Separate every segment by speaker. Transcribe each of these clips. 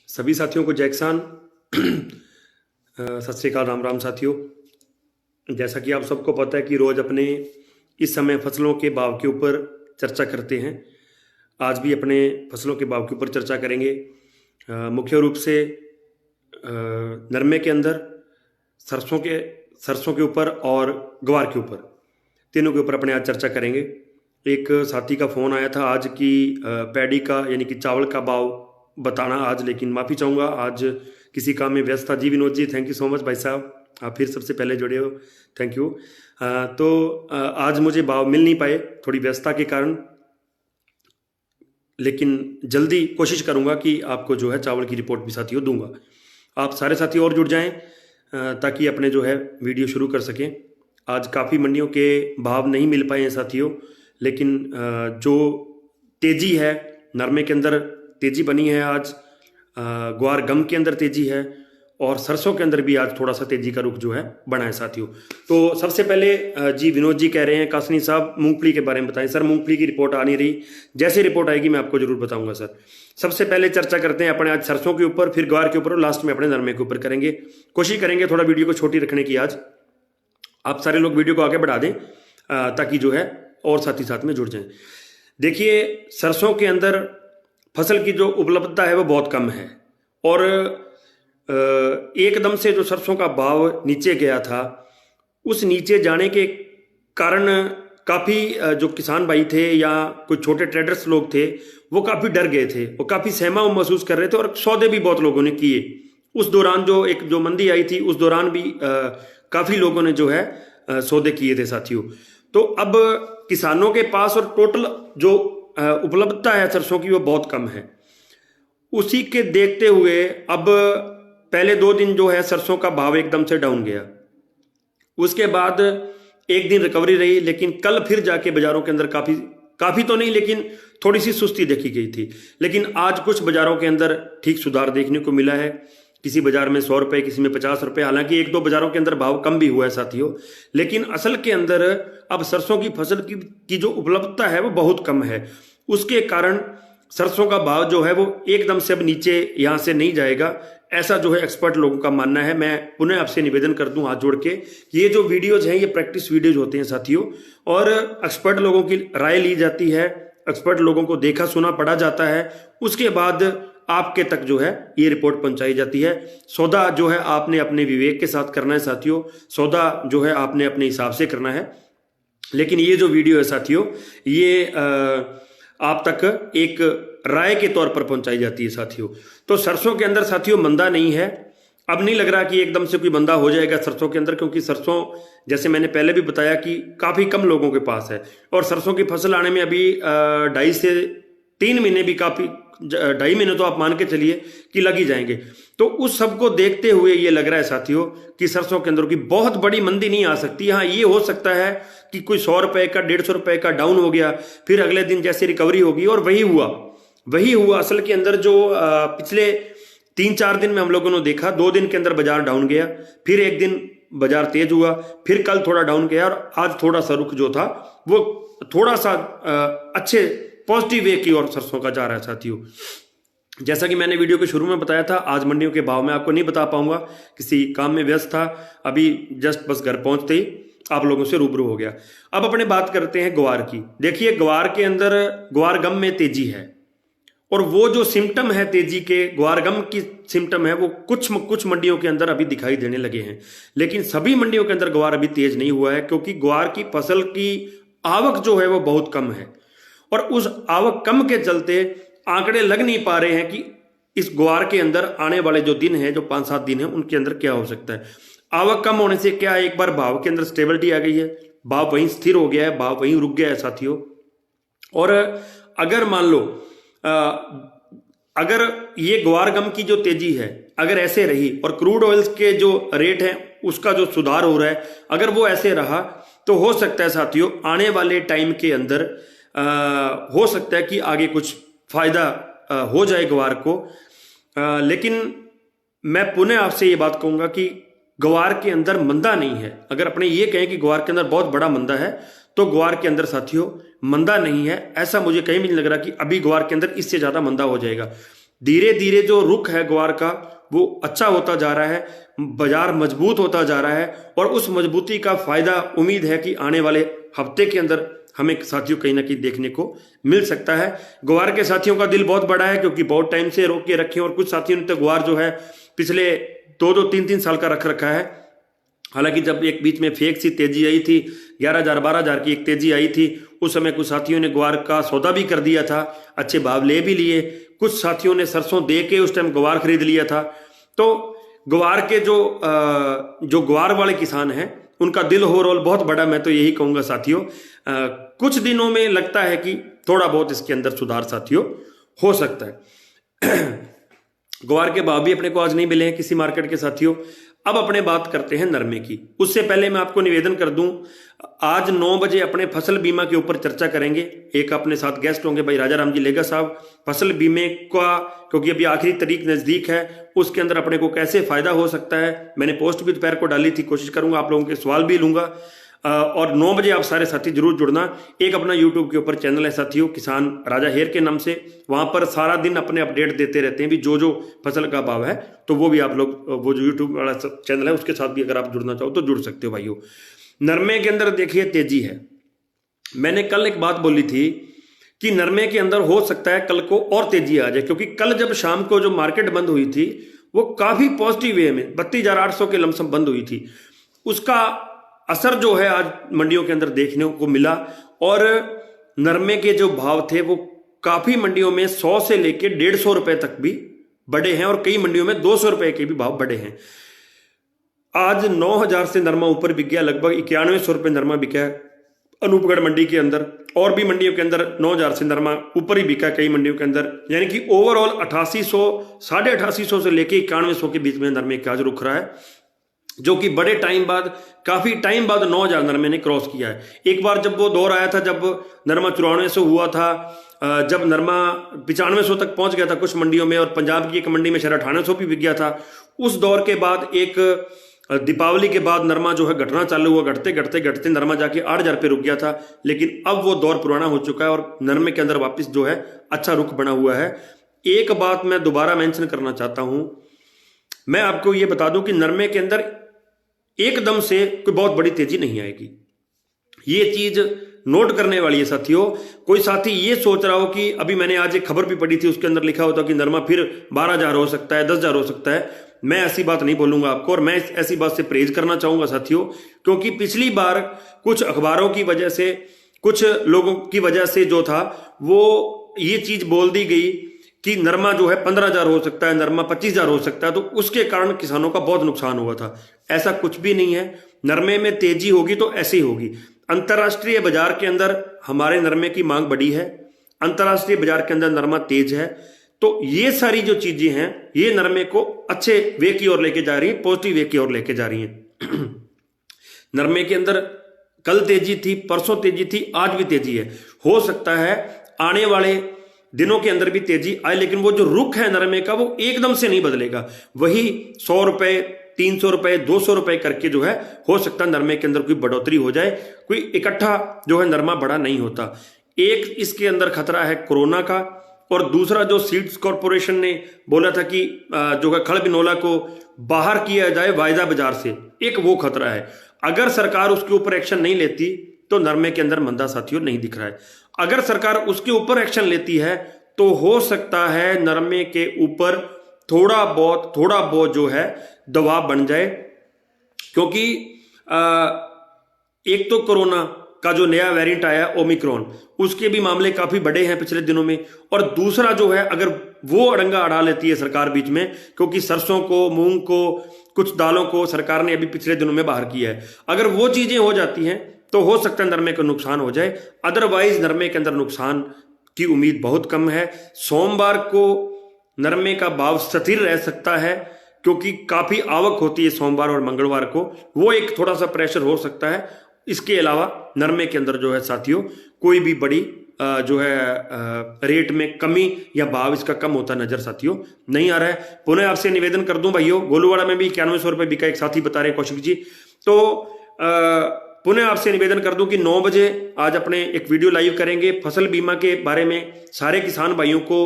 Speaker 1: सभी साथियों को जय किसान। सत श्री अकाल, राम राम साथियों। जैसा कि आप सबको पता है कि रोज़ अपने इस समय फसलों के भाव के ऊपर चर्चा करते हैं। आज भी अपने फसलों के भाव के ऊपर चर्चा करेंगे। मुख्य रूप से नरमे के अंदर, सरसों के ऊपर और ग्वार के ऊपर, तीनों के ऊपर अपने आज चर्चा करेंगे। एक साथी का फ़ोन आया था आज की पैडी का यानी कि चावल का भाव बताना आज, लेकिन माफ़ी चाहूँगा आज किसी काम में व्यस्त था। जी Vinod ji, thank you so much भाई साहब, आप फिर सबसे पहले जुड़े हो, थैंक यू। आज मुझे भाव मिल नहीं पाए थोड़ी व्यस्तता के कारण, लेकिन जल्दी कोशिश करूँगा कि आपको जो है चावल की रिपोर्ट भी साथियों दूंगा। आप सारे साथी और जुड़ जाएं ताकि अपने जो है वीडियो शुरू कर सकें। आज काफ़ी मंडियों के भाव नहीं मिल पाए हैं साथियों, लेकिन जो तेज़ी है, नरमे के अंदर तेज़ी बनी है आज, ग्वार गम के अंदर तेज़ी है और सरसों के अंदर भी आज थोड़ा सा तेज़ी का रुख जो है बना है साथियों। तो सबसे पहले जी विनोद जी कह रहे हैं कासनी साहब मूंगफली के बारे में बताएं। सर मूंगफली की रिपोर्ट आ नहीं रही, जैसे रिपोर्ट आएगी मैं आपको जरूर बताऊंगा सर। सबसे पहले चर्चा करते हैं अपने आज सरसों के ऊपर, फिर ग्वार के ऊपर और लास्ट में अपने नरमे के ऊपर करेंगे। कोशिश करेंगे थोड़ा वीडियो को छोटी रखने की आज। आप सारे लोग वीडियो को आगे बढ़ा दें ताकि जो है और साथ ही साथ में जुड़ जाएं। देखिए, सरसों के अंदर फसल की जो उपलब्धता है वो बहुत कम है और एकदम से जो सरसों का भाव नीचे गया था, उस नीचे जाने के कारण काफ़ी जो किसान भाई थे या कुछ छोटे ट्रेडर्स लोग थे वो काफ़ी डर गए थे और काफ़ी सहमा महसूस कर रहे थे और सौदे भी बहुत लोगों ने किए। उस दौरान जो मंदी आई थी उस दौरान भी काफ़ी लोगों ने जो है सौदे किए थे साथियों। तो अब किसानों के पास और टोटल जो उपलब्धता है सरसों की वो बहुत कम है। उसी के देखते हुए अब पहले 2 दिन जो है सरसों का भाव एकदम से डाउन गया, उसके बाद एक दिन रिकवरी रही, लेकिन कल फिर जाके बाजारों के अंदर काफ़ी तो नहीं लेकिन थोड़ी सी सुस्ती देखी गई थी। लेकिन आज कुछ बाजारों के अंदर ठीक सुधार देखने को मिला है। किसी बाजार में 100 रुपये, किसी में 50 रुपये, हालांकि 1-2 बाजारों के अंदर भाव कम भी हुआ है साथियों। लेकिन असल के अंदर अब सरसों की फसल की जो उपलब्धता है वो बहुत कम है। उसके कारण सरसों का भाव जो है वो एकदम से अब नीचे यहाँ से नहीं जाएगा, ऐसा जो है एक्सपर्ट लोगों का मानना है। मैं पुनः आपसे निवेदन कर दूं हाथ जोड़ के, ये जो वीडियोज हैं ये प्रैक्टिस वीडियोज होते हैं साथियों और एक्सपर्ट लोगों की राय ली जाती है, एक्सपर्ट लोगों को देखा सुना पढ़ा जाता है, उसके बाद आपके तक जो है ये रिपोर्ट पहुंचाई जाती है। सौदा जो है आपने अपने विवेक के साथ करना है साथियों, सौदा जो है आपने अपने हिसाब से करना है। लेकिन ये जो वीडियो है साथियों ये आप तक एक राय के तौर पर पहुंचाई जाती है साथियों। तो सरसों के अंदर साथियों मंदा नहीं है, अब नहीं लग रहा कि एकदम से कोई मंदा हो जाएगा सरसों के अंदर, क्योंकि सरसों जैसे मैंने पहले भी बताया कि काफ़ी कम लोगों के पास है और सरसों की फसल आने में अभी 2.5 से 3 महीने भी काफ़ी, 2.5 महीने तो आप मान के चलिए कि लग ही जाएंगे। तो उस सब को देखते हुए ये लग रहा है साथियों कि सरसों के अंदर की बहुत बड़ी मंदी नहीं आ सकती। हाँ, ये हो सकता है कि कोई 100 रुपये का 150 रुपये का डाउन हो गया, फिर अगले दिन जैसे रिकवरी होगी, और वही हुआ असल के अंदर। जो पिछले 3-4 दिन में हम लोगों ने देखा, 2 दिन के अंदर बाजार डाउन गया, फिर एक दिन बाजार तेज हुआ, फिर कल थोड़ा डाउन गया और आज थोड़ा सा रुख जो था वो थोड़ा सा अच्छे पॉजिटिव वे की ओर सरसों का जा रहा है साथियों। जैसा कि मैंने वीडियो के शुरू में बताया था, आज मंडियों के भाव मैं आपको नहीं बता पाऊंगा, किसी काम में व्यस्त था, अभी जस्ट बस घर पहुंचते ही आप लोगों से रूबरू हो गया। अब अपने बात करते हैं ग्वार की। देखिए, ग्वार के अंदर ग्वार गम में तेजी है और वो जो सिम्टम है तेजी के, ग्वार गम की सिम्टम है, वो कुछ मंडियों के अंदर अभी दिखाई देने लगे हैं, लेकिन सभी मंडियों के अंदर ग्वार अभी तेज नहीं हुआ है, क्योंकि ग्वार की फसल की आवक जो है वो बहुत कम है और उस आवक कम के चलते आंकड़े लग नहीं पा रहे हैं कि इस ग्वार के अंदर आने वाले जो दिन हैं, जो 5-7 दिन हैं, उनके अंदर क्या हो सकता है। आवक कम होने से क्या है, एक बार भाव के अंदर स्टेबिलिटी आ गई है, भाव वहीं स्थिर हो गया है, भाव वहीं रुक गया है साथियों। और अगर मान लो अगर ये ग्वार गम की जो तेजी है अगर ऐसे रही और क्रूड ऑयल्स के जो रेट है उसका जो सुधार हो रहा है, अगर वो ऐसे रहा तो हो सकता है साथियों आने वाले टाइम के अंदर हो सकता है कि आगे कुछ फायदा हो जाए ग्वार को। लेकिन मैं पुनः आपसे ये बात कहूंगा कि ग्वार के अंदर मंदा नहीं है। अगर अपने ये कहें कि ग्वार के अंदर बहुत बड़ा मंदा है तो ग्वार के अंदर साथियों मंदा नहीं है, ऐसा मुझे कहीं भी नहीं लग रहा कि अभी ग्वार के अंदर इससे ज्यादा मंदा हो जाएगा। धीरे धीरे जो रुख है ग्वार का वो अच्छा होता जा रहा है, बाजार मजबूत होता जा रहा है और उस मजबूती का फायदा उम्मीद है कि आने वाले हफ्ते के अंदर हमें साथियों कहीं ना कहीं देखने को मिल सकता है। ग्वार के साथियों का दिल बहुत बड़ा है क्योंकि बहुत टाइम से रोक के रखे और कुछ साथियों ने तो ग्वार जो है पिछले 2-3 साल का रख रखा है। हालांकि जब एक बीच में फेक सी तेजी आई थी, 11,000 12,000 की एक तेजी आई थी, उस समय कुछ साथियों ने ग्वार का सौदा भी कर दिया था, अच्छे भाव ले भी लिए। कुछ साथियों ने सरसों दे के उस टाइम ग्वार खरीद लिया था। तो ग्वार के जो ग्वार वाले किसान हैं उनका दिल ओवरऑल बहुत बड़ा, मैं तो यही कहूँगा साथियों। कुछ दिनों में लगता है कि थोड़ा बहुत इसके अंदर सुधार साथियों हो सकता है। ग्वार के भाव भी अपने को आज नहीं मिले हैं किसी मार्केट के साथियों। अब अपने बात करते हैं नरमे की। उससे पहले मैं आपको निवेदन कर दूं, आज 9 बजे अपने फसल बीमा के ऊपर चर्चा करेंगे। एक अपने साथ गेस्ट होंगे भाई राजा राम जी लेगा साहब। फसल बीमे का क्योंकि अभी आखिरी तारीख नजदीक है, उसके अंदर अपने को कैसे फायदा हो सकता है, मैंने पोस्ट भी दोपहर को डाली थी, कोशिश करूंगा आप लोगों के सवाल भी लूंगा। और 9 बजे आप सारे साथी जरूर जुड़ना। एक अपना यूट्यूब के ऊपर चैनल है साथियों, किसान राजा हेर के नाम से, वहां पर सारा दिन अपने अपडेट देते रहते हैं भी जो जो फसल का भाव है। तो वो भी आप लोग, वो जो यूट्यूब वाला चैनल है उसके साथ भी अगर आप जुड़ना चाहो तो जुड़ सकते हो भाइयों। नरमे के अंदर देखिए तेजी है। मैंने कल एक बात बोली थी कि नरमे के अंदर हो सकता है कल को और तेजी आ जाए, क्योंकि कल जब शाम को जो मार्केट बंद हुई थी वो काफी पॉजिटिव वे में 32,800 के लमसम बंद हुई थी। उसका असर जो है आज मंडियों के अंदर देखने को मिला और नरमे के जो भाव थे वो काफी मंडियों में 100 से लेके 150 रुपए तक भी बढ़े हैं और कई मंडियों में 200 रुपए के भी भाव बढ़े हैं। आज 9,000 से नरमा ऊपर बिक गया, लगभग 9100 रुपए नरमा बिका है अनूपगढ़ मंडी के अंदर, और भी मंडियों के अंदर 9,000 से नरमा ऊपर ही बिका कई मंडियों के अंदर। यानी कि ओवरऑल 8800, 8850 से लेके 9100 के बीच में नरमे का आज रुक रहा है, जो कि बड़े टाइम बाद, काफी टाइम बाद 9,000 नरमे ने क्रॉस किया है। एक बार जब वो दौर आया था जब नरमा 9400 हुआ था, जब नरमा 9500 तक पहुंच गया था कुछ मंडियों में, और पंजाब की एक मंडी में शायद 9800 भी बिक गया था। उस दौर के बाद एक दीपावली के बाद नरमा जो है घटना चालू हुआ, घटते घटते घटते नरमा जाके 8,000 पे रुक गया था। लेकिन अब वो दौर पुराना हो चुका है और नरमे के अंदर वापस जो है अच्छा रुख बना हुआ है। एक बात मैं दोबारा मेंशन करना चाहता हूं, मैं आपको ये बता दूं कि नरमे के अंदर एकदम से कोई बहुत बड़ी तेजी नहीं आएगी। ये चीज नोट करने वाली है साथियों। कोई साथी ये सोच रहा हो कि अभी मैंने आज एक खबर भी पढ़ी थी, उसके अंदर लिखा होता कि नरमा फिर 12,000 हो सकता है, 10,000 हो सकता है। मैं ऐसी बात नहीं बोलूंगा आपको, और मैं ऐसी बात से परहेज करना चाहूंगा साथियों, क्योंकि पिछली बार कुछ अखबारों की वजह से, कुछ लोगों की वजह से जो था वो ये चीज बोल दी गई कि नरमा जो है 15,000 हो सकता है, नरमा 25,000 हो सकता है, तो उसके कारण किसानों का बहुत नुकसान हुआ था। ऐसा कुछ भी नहीं है। नरमे में तेजी होगी तो ऐसे ही होगी। अंतर्राष्ट्रीय बाजार के अंदर हमारे नरमे की मांग बढ़ी है, अंतर्राष्ट्रीय बाजार के अंदर नरमा तेज है। तो ये सारी जो चीजें हैं ये नरमे को अच्छे वे की ओर लेके जा रही है, पॉजिटिव वे की ओर लेके जा रही है। नरमे के अंदर कल तेजी थी, परसों तेजी थी, आज भी तेजी है। हो सकता है आने वाले दिनों के अंदर भी तेजी आए, लेकिन वो जो रुख है नरमे का वो एकदम से नहीं बदलेगा। वही 100 रुपए, 300 रुपए, 200 रुपए करके जो है हो सकता है नरमे के अंदर कोई बढ़ोतरी हो जाए। कोई इकट्ठा जो है नरमा बड़ा नहीं होता। एक इसके अंदर खतरा है कोरोना का, और दूसरा जो सीड्स कॉर्पोरेशन ने बोला था कि जो है खड़ बिनौला को बाहर किया जाए वायदा बाजार से, एक वो खतरा है। अगर सरकार उसके ऊपर एक्शन नहीं लेती तो नरमे के अंदर मंदा साथियों नहीं दिख रहा है। अगर सरकार उसके ऊपर एक्शन लेती है तो हो सकता है नरमे के ऊपर थोड़ा बहुत जो है दबाव बन जाए, क्योंकि एक तो कोरोना का जो नया वेरिएंट आया ओमिक्रॉन, उसके भी मामले काफी बड़े हैं पिछले दिनों में। और दूसरा जो है अगर वो अड़ंगा अड़ा लेती है सरकार बीच में, क्योंकि सरसों को, मूंग को, कुछ दालों को सरकार ने अभी पिछले दिनों में बाहर किया है, अगर वो चीजें हो जाती हैं तो हो सकता है नरमे को नुकसान हो जाए। अदरवाइज नरमे के अंदर नुकसान की उम्मीद बहुत कम है। सोमवार को नरमे का भाव स्थिर रह सकता है, क्योंकि काफी आवक होती है सोमवार और मंगलवार को, वो एक थोड़ा सा प्रेशर हो सकता है। इसके अलावा नरमे के अंदर जो है साथियों कोई भी बड़ी जो है रेट में कमी या भाव इसका कम होता नजर साथियों नहीं आ रहा है। पुनः आपसे निवेदन कर दूं भाइयों, गोलूवाड़ा में भी 9100 रुपए बिका, एक साथी बता रहे हैं कौशिक जी। तो पुनः आपसे निवेदन कर दूं कि 9 बजे आज अपने एक वीडियो लाइव करेंगे, फसल बीमा के बारे में सारे किसान भाइयों को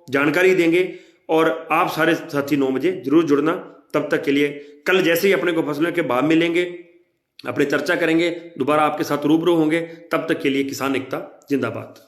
Speaker 1: जानकारी देंगे। और आप सारे साथी 9 बजे जरूर जुड़ना। तब तक के लिए कल जैसे ही अपने को फसलों के भाव मिलेंगे, अपने चर्चा करेंगे, दोबारा आपके साथ रूबरू होंगे। तब तक के लिए किसान एकता जिंदाबाद।